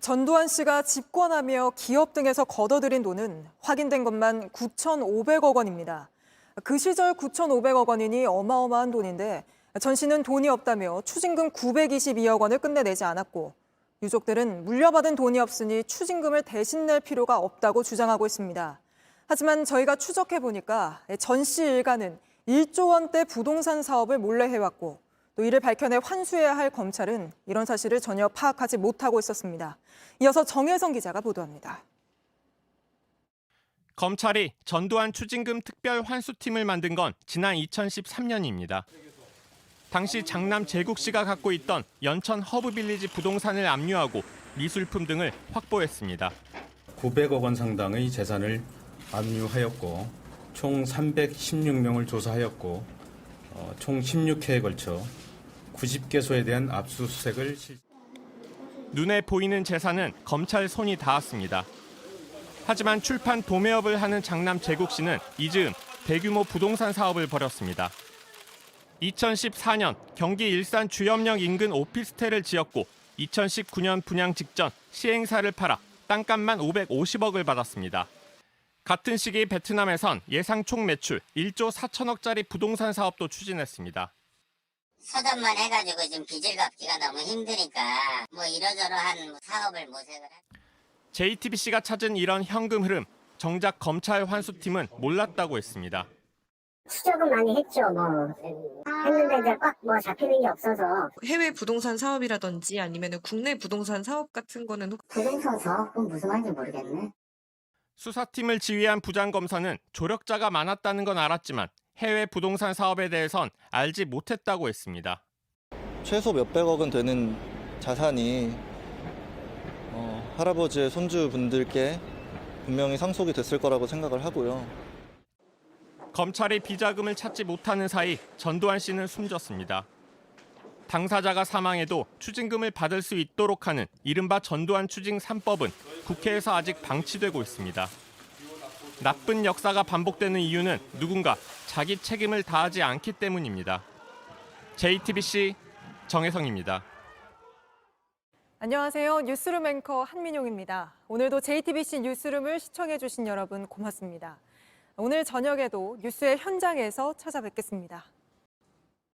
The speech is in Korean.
전두환 씨가 집권하며 기업 등에서 걷어들인 돈은 확인된 것만 9,500억 원입니다. 그 시절 9,500억 원이니 어마어마한 돈인데 전 씨는 돈이 없다며 추징금 922억 원을 끝내내지 않았고 유족들은 물려받은 돈이 없으니 추징금을 대신 낼 필요가 없다고 주장하고 있습니다. 하지만 저희가 추적해보니까 전 씨 일가는 1조 원대 부동산 사업을 몰래 해왔고 또 이를 밝혀내 환수해야 할 검찰은 이런 사실을 전혀 파악하지 못하고 있었습니다. 이어서 정혜성 기자가 보도합니다. 검찰이 전두환 추징금 특별 환수팀을 만든 건 지난 2013년입니다. 당시 장남 제국 씨가 갖고 있던 연천 허브빌리지 부동산을 압류하고 미술품 등을 확보했습니다. 900억 원 상당의 재산을 압류하였고 총 316명을 조사하였고 총 16회에 걸쳐 90개소에 대한 압수수색을 눈에 보이는 재산은 검찰 손이 닿았습니다. 하지만 출판 도매업을 하는 장남 제국 씨는 이즈음 대규모 부동산 사업을 벌였습니다. 2014년 경기 일산 주염역 인근 오피스텔을 지었고 2019년 분양 직전 시행사를 팔아 땅값만 550억을 받았습니다. 같은 시기 베트남에선 예상 총 매출 1조 4천억짜리 부동산 사업도 추진했습니다. 서점만 해가지고 지금 빚을 갚기가 너무 힘드니까 이러저러한 사업을 모색을 했죠. JTBC가 찾은 이런 현금 흐름, 정작 검찰 환수팀은 몰랐다고 했습니다. 추적은 많이 했죠. 했는데 이제 꽉 잡히는 게 없어서. 해외 부동산 사업이라든지 아니면 국내 부동산 사업 같은 거는 부동산 사업은 무슨 말인지 모르겠네. 수사팀을 지휘한 부장검사는 조력자가 많았다는 건 알았지만 해외 부동산 사업에 대해선 알지 못했다고 했습니다. 최소 몇백억은 되는 자산이 할아버지의 손주분들께 분명히 상속이 됐을 거라고 생각을 하고요. 검찰이 비자금을 찾지 못하는 사이 전두환 씨는 숨졌습니다. 당사자가 사망해도 추징금을 받을 수 있도록 하는 이른바 전두환 추징 3법은 국회에서 아직 방치되고 있습니다. 나쁜 역사가 반복되는 이유는 누군가 자기 책임을 다하지 않기 때문입니다. JTBC 정혜성입니다. 안녕하세요. 뉴스룸 앵커 한민용입니다. 오늘도 JTBC 뉴스룸을 시청해주신 여러분 고맙습니다. 오늘 저녁에도 뉴스의 현장에서 찾아뵙겠습니다.